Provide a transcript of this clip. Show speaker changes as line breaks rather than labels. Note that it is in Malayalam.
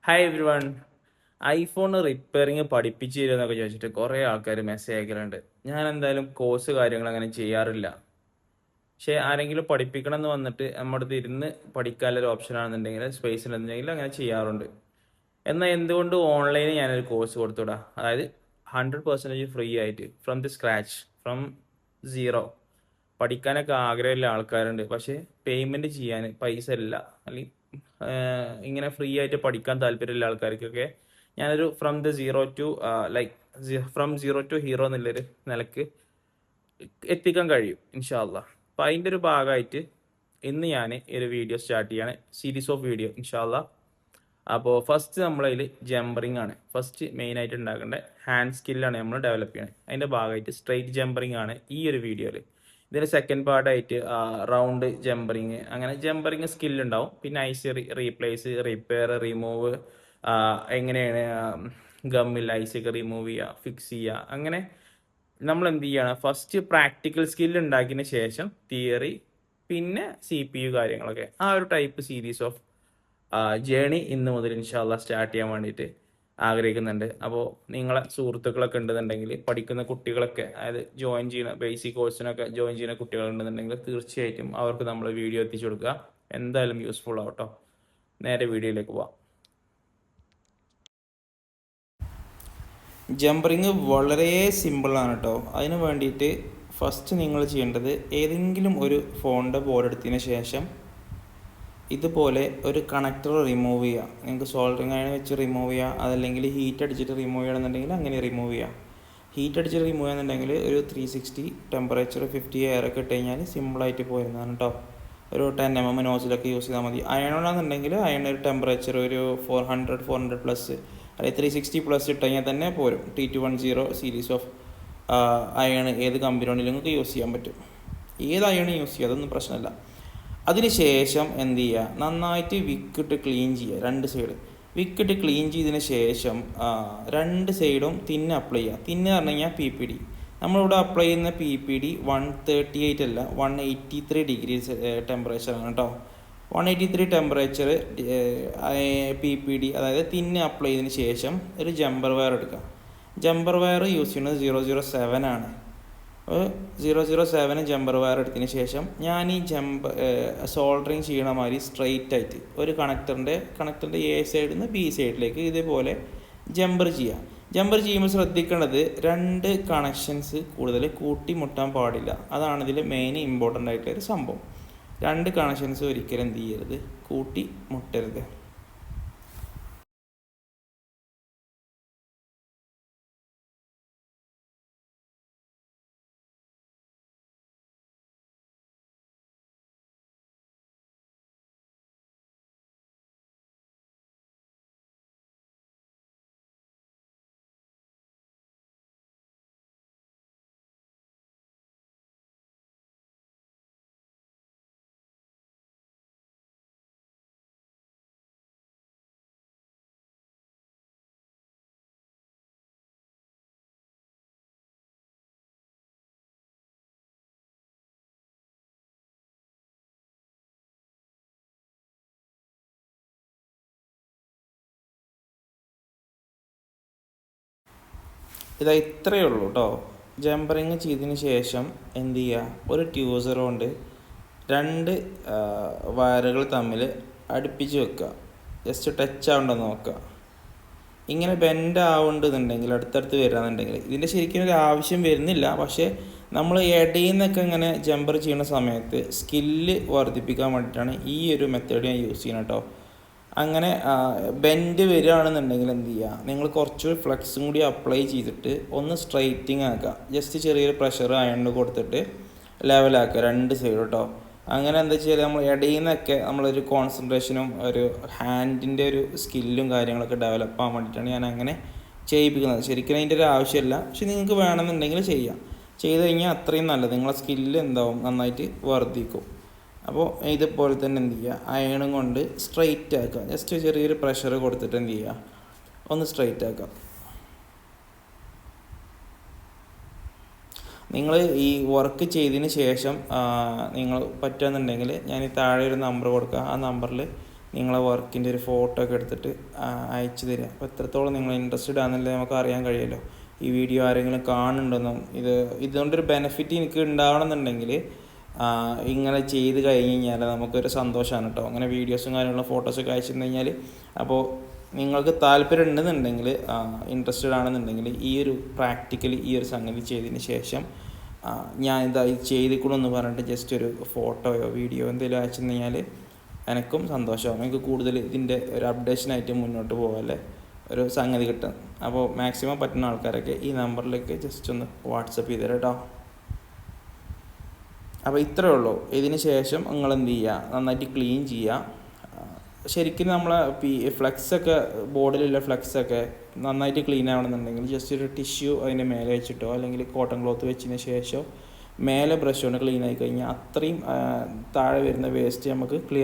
Hi every one. IPhone repairing പഠിപ്പിച്ചു തരുമെന്നൊക്കെ ചോദിച്ചിട്ട് കുറേ ആൾക്കാർ മെസ്സേജ് അയക്കലുണ്ട്. ഞാൻ എന്തായാലും കോഴ്സ് കാര്യങ്ങൾ അങ്ങനെ ചെയ്യാറില്ല. പക്ഷേ ആരെങ്കിലും പഠിപ്പിക്കണം എന്ന് വന്നിട്ട് നമ്മുടെ അടുത്ത് ഇരുന്ന് പഠിക്കാനുള്ള ഒരു ഓപ്ഷൻ ആണെന്നുണ്ടെങ്കിൽ സ്പേസ് ഉണ്ടെന്നുണ്ടെങ്കിൽ അങ്ങനെ ചെയ്യാറുണ്ട്. എന്നാൽ എന്തുകൊണ്ട് ഓൺലൈനിൽ ഞാനൊരു കോഴ്സ് കൊടുത്തുവിടാ? അതായത് 100% ഫ്രീ ആയിട്ട് from the scratch, from zero. പഠിക്കാനൊക്കെ ആഗ്രഹമുള്ള ആൾക്കാരുണ്ട്, പക്ഷേ പേയ്മെൻറ്റ് ചെയ്യാൻ പൈസ ഇല്ല, അല്ലെങ്കിൽ ഇങ്ങനെ ഫ്രീ ആയിട്ട് പഠിക്കാൻ താല്പര്യമുള്ള ആൾക്കാർക്കൊക്കെ ഞാനൊരു from the zero to from zero to hero എന്നുള്ളൊരു നിലക്ക് എത്തിക്കാൻ കഴിയും ഇൻഷാ അള്ളാ. അപ്പം അതിൻ്റെ ഒരു ഭാഗമായിട്ട് ഇന്ന് ഞാൻ ഒരു വീഡിയോ സ്റ്റാർട്ട് ചെയ്യാണ്, സീരീസ് ഓഫ് വീഡിയോ ഇൻഷാ അള്ളാ. അപ്പോൾ ഫസ്റ്റ് നമ്മളതിൽ ജമ്പറിങ് ആണ് ഫസ്റ്റ് മെയിനായിട്ട് ഉണ്ടാക്കേണ്ട. ഹാൻഡ് സ്കില്ലാണ് നമ്മൾ ഡെവലപ്പ് ചെയ്യണത്. അതിൻ്റെ ഭാഗമായിട്ട് സ്ട്രെയിറ്റ് ജമ്പറിങ് ആണ് ഈ ഒരു വീഡിയോയിൽ. ഇതിൻ്റെ സെക്കൻഡ് പാർട്ടായിട്ട് റൗണ്ട് ജമ്പറിങ്, അങ്ങനെ ജമ്പറിങ് സ്കില്ലുണ്ടാവും. പിന്നെ ഐസ് റീപ്ലേസ്, റിപ്പയർ, റിമൂവ്, എങ്ങനെയാണ് ഗമ്മിൽ ഐസൊക്കെ റിമൂവ് ചെയ്യുക, ഫിക്സ് ചെയ്യുക, അങ്ങനെ നമ്മൾ എന്ത് ചെയ്യണം, ഫസ്റ്റ് പ്രാക്ടിക്കൽ സ്കില്ല് ഉണ്ടാക്കിയതിന് ശേഷം തിയറി, പിന്നെ CPU കാര്യങ്ങളൊക്കെ. ആ ഒരു ടൈപ്പ് സീരീസ് ഓഫ് ജേണി ഇന്ന് മുതൽ ഇൻഷാല്ല സ്റ്റാർട്ട് ചെയ്യാൻ വേണ്ടിയിട്ട് ആഗ്രഹിക്കുന്നുണ്ട്. അപ്പോൾ നിങ്ങളെ സുഹൃത്തുക്കളൊക്കെ ഉണ്ടെന്നുണ്ടെങ്കിൽ, പഠിക്കുന്ന കുട്ടികളൊക്കെ, അതായത് ജോയിൻ ചെയ്യുന്ന ബേസിക് കോഴ്സിനൊക്കെ ജോയിൻ ചെയ്യുന്ന കുട്ടികളുണ്ടെന്നുണ്ടെങ്കിൽ തീർച്ചയായിട്ടും അവർക്ക് നമ്മൾ വീഡിയോ എത്തിച്ചു കൊടുക്കുക. എന്തായാലും യൂസ്ഫുൾ ആവട്ടോ. നേരെ വീഡിയോയിലേക്ക് പോവാം. ജമ്പറിങ് വളരെ സിമ്പിളാണ് കേട്ടോ. അതിന് വേണ്ടിയിട്ട് ഫസ്റ്റ് നിങ്ങൾ ചെയ്യേണ്ടത്, ഏതെങ്കിലും ഒരു ഫോണിൻ്റെ ബോർഡ് എടുത്തതിന് ശേഷം ഇതുപോലെ ഒരു കണക്ടർ റിമൂവ് ചെയ്യുക. നിങ്ങൾക്ക് സോൾഡറിങ് അയൺ വെച്ച് റിമൂവ് ചെയ്യുക, അതല്ലെങ്കിൽ ഹീറ്റ് അടിച്ചിട്ട് റിമൂവ് ചെയ്യണമെന്നുണ്ടെങ്കിൽ അങ്ങനെ റിമൂവ് ചെയ്യുക. ഹീറ്റ് അടിച്ചിട്ട് റിമൂവ് ചെയ്യുന്നുണ്ടെങ്കിൽ ഒരു 360 ടെമ്പറേച്ചർ 50 എയറൊക്കെ ഇട്ട് കഴിഞ്ഞാൽ സിമ്പിളായിട്ട് പോയിരുന്നതാണ് കേട്ടോ. ഒരു 10 mm നോസിലൊക്കെ യൂസ് ചെയ്താൽ മതി. അയണാണെന്നുണ്ടെങ്കിൽ അയൺ ഒരു ടെമ്പറേച്ചർ ഒരു 400 പ്ലസ്, അല്ലെങ്കിൽ 360 പ്ലസ് ഇട്ട് കഴിഞ്ഞാൽ തന്നെ പോരും. T210 സീരീസ് ഓഫ് അയൺ ഏത് കമ്പനിയാണെങ്കിലും നിങ്ങൾക്ക് യൂസ് ചെയ്യാൻ പറ്റും. ഏത് അയൺ യൂസ് ചെയ്യുക, അതൊന്നും പ്രശ്നമില്ല. അതിന് ശേഷം എന്ത് ചെയ്യുക, നന്നായിട്ട് വിക്കിട്ട് ക്ലീൻ ചെയ്യുക. രണ്ട് സൈഡ് വിക്കിട്ട് ക്ലീൻ ചെയ്തതിന് ശേഷം രണ്ട് സൈഡും തിന്ന് അപ്ലൈ ചെയ്യുക. തിന്ന് പറഞ്ഞു കഴിഞ്ഞാൽ PPD. നമ്മളിവിടെ അപ്ലൈ ചെയ്യുന്ന PPD 138 അല്ല, 183 ഡിഗ്രി ടെമ്പറേച്ചറാണ് കേട്ടോ. 183 ടെമ്പറേച്ചർ PPD, അതായത് തിന്ന് അപ്ലൈ ചെയ്തതിന് ശേഷം ഒരു ജമ്പർ വയർ എടുക്കുക. ജമ്പർ വയർ യൂസ് ചെയ്യുന്നത് 007 ആണ്. 007 ജമ്പർ വയർ എടുത്തതിന് ശേഷം ഞാൻ ഈ സോൾഡറിങ് ചെയ്യണ മാതിരി സ്ട്രെയിറ്റ് ആയിട്ട് ഒരു കണക്ടറിൻ്റെ A സൈഡിൽ നിന്ന് B സൈഡിലേക്ക് ഇതേപോലെ ജമ്പർ ചെയ്യുക. ജമ്പർ ചെയ്യുമ്പോൾ ശ്രദ്ധിക്കേണ്ടത്, രണ്ട് കണക്ഷൻസ് കൂടുതൽ കൂട്ടിമുട്ടാൻ പാടില്ല. അതാണ് ഇതിൽ മെയിൻ ഇമ്പോർട്ടൻ്റ് ആയിട്ടൊരു സംഭവം. രണ്ട് കണക്ഷൻസ് ഒരിക്കലും എന്ത് ചെയ്യരുത്, കൂട്ടി മുട്ടരുത്. ഇതാ ഇത്രയേ ഉള്ളൂ കേട്ടോ. ജമ്പറിങ് ചെയ്തതിന് ശേഷം എന്ത് ചെയ്യുക, ഒരു ട്യൂസർ കൊണ്ട് രണ്ട് വയറുകൾ തമ്മിൽ അടുപ്പിച്ച് വെക്കുക. ജസ്റ്റ് ടച്ച് ആവുണ്ടോ നോക്കുക. ഇങ്ങനെ ബെൻഡ് ആവുന്നുണ്ടെന്നുണ്ടെങ്കിൽ, അടുത്തടുത്ത് വരികയാണെന്നുണ്ടെങ്കിൽ, ഇതിൻ്റെ ശരിക്കും ഒരു ആവശ്യം വരുന്നില്ല. പക്ഷേ നമ്മൾ ഇടയിൽ നിന്നൊക്കെ ഇങ്ങനെ ജമ്പർ ചെയ്യുന്ന സമയത്ത് സ്കില്ല് വർദ്ധിപ്പിക്കാൻ വേണ്ടിയിട്ടാണ് ഈ ഒരു മെത്തേഡ് ഞാൻ യൂസ് ചെയ്യണം കേട്ടോ. അങ്ങനെ ബെൻഡ് വരികയാണെന്നുണ്ടെങ്കിൽ എന്ത് ചെയ്യുക, നിങ്ങൾ കുറച്ച് ഫ്ലെക്സും കൂടി അപ്ലൈ ചെയ്തിട്ട് ഒന്ന് സ്ട്രൈറ്റിങ് ആക്കുക. ജസ്റ്റ് ചെറിയൊരു പ്രഷർ അയണിന് കൊടുത്തിട്ട് ലെവലാക്കുക രണ്ട് സൈഡ് കേട്ടോ. അങ്ങനെ എന്താ വെച്ചാൽ നമ്മൾ ഇടയിൽ നിന്നൊക്കെ നമ്മളൊരു കോൺസെൻട്രേഷനും ഒരു ഹാൻഡിൻ്റെ ഒരു സ്കില്ലും കാര്യങ്ങളൊക്കെ ഡെവലപ്പ് ആകാൻ വേണ്ടിയിട്ടാണ് ഞാൻ അങ്ങനെ ചെയ്യിപ്പിക്കുന്നത്. ശരിക്കും അതിൻ്റെ ഒരു ആവശ്യമില്ല, പക്ഷെ നിങ്ങൾക്ക് വേണമെന്നുണ്ടെങ്കിൽ ചെയ്യാം. ചെയ്ത് കഴിഞ്ഞാൽ അത്രയും നല്ലത്, നിങ്ങളെ സ്കില്ല് എന്താവും, നന്നായിട്ട് വർദ്ധിക്കും. അപ്പോൾ ഇതുപോലെ തന്നെ എന്ത് ചെയ്യുക, അയണും കൊണ്ട് സ്ട്രൈറ്റ് ആക്കുക. ജസ്റ്റ് ചെറിയൊരു പ്രഷർ കൊടുത്തിട്ട് എന്ത് ചെയ്യുക, ഒന്ന് സ്ട്രൈറ്റ് ആക്കുക. നിങ്ങൾ ഈ വർക്ക് ചെയ്തതിന് ശേഷം നിങ്ങൾ പറ്റുമെന്നുണ്ടെങ്കിൽ ഞാൻ ഈ താഴെ ഒരു നമ്പർ കൊടുക്കുക. ആ നമ്പറിൽ നിങ്ങളെ വർക്കിൻ്റെ ഒരു ഫോട്ടോ ഒക്കെ എടുത്തിട്ട് അയച്ചു തരിക. അപ്പോൾ എത്രത്തോളം നിങ്ങൾ ഇൻട്രസ്റ്റഡ് ആണെന്നുള്ളത് നമുക്ക് അറിയാൻ കഴിയുമല്ലോ. ഈ വീഡിയോ ആരെങ്കിലും കാണുന്നുണ്ടെന്നും ഇതുകൊണ്ടൊരു ബെനിഫിറ്റ് എനിക്ക് ഉണ്ടാവണമെന്നുണ്ടെങ്കിൽ ഇങ്ങനെ ചെയ്ത് കഴിഞ്ഞ് കഴിഞ്ഞാൽ നമുക്കൊരു സന്തോഷമാണ് കേട്ടോ. അങ്ങനെ വീഡിയോസും കാര്യങ്ങളും ഫോട്ടോസൊക്കെ അയച്ചിരുന്നു കഴിഞ്ഞാൽ, അപ്പോൾ നിങ്ങൾക്ക് താല്പര്യം ഉണ്ടെന്നുണ്ടെങ്കിൽ, ഇൻട്രസ്റ്റഡ് ആണെന്നുണ്ടെങ്കിൽ ഈ ഒരു പ്രാക്ടിക്കലി ഈ ഒരു സംഗതി ചെയ്തതിന് ശേഷം ഞാൻ ഇത് ചെയ്തിക്കണമെന്ന് പറഞ്ഞിട്ട് ജസ്റ്റ് ഒരു ഫോട്ടോയോ വീഡിയോ എന്തെങ്കിലും അയച്ചു കഴിഞ്ഞാൽ എനിക്കും സന്തോഷമാകും. എനിക്ക് കൂടുതൽ ഇതിൻ്റെ ഒരു അപ്ഡേഷനായിട്ട് മുന്നോട്ട് പോകാല്ലേ ഒരു സംഗതി കിട്ടും. അപ്പോൾ മാക്സിമം പറ്റുന്ന ആൾക്കാരൊക്കെ ഈ നമ്പറിലേക്ക് ജസ്റ്റ് ഒന്ന് വാട്സപ്പ് ചെയ്ത് തരാം കേട്ടോ. അപ്പോൾ ഇത്രയേ ഉള്ളൂ. ഇതിന് ശേഷം നിങ്ങൾ എന്ത് ചെയ്യുക, നന്നായിട്ട് ക്ലീൻ ചെയ്യുക. ശരിക്കും നമ്മളെ ഫ്ലെക്സൊക്കെ, ബോർഡിലുള്ള ഫ്ലെക്സൊക്കെ നന്നായിട്ട് ക്ലീൻ ആവണമെന്നുണ്ടെങ്കിൽ ജസ്റ്റ് ഒരു ടിഷ്യൂ അതിൻ്റെ മേലെ വെച്ചിട്ടോ അല്ലെങ്കിൽ കോട്ടൺ ക്ലോത്ത് വെച്ചതിന് ശേഷം മേലെ ബ്രഷ് കൊണ്ട് ക്ലീൻ ആയി കഴിഞ്ഞാൽ അത്രയും താഴെ വരുന്ന വേസ്റ്റ് നമുക്ക് ക്ലിയർ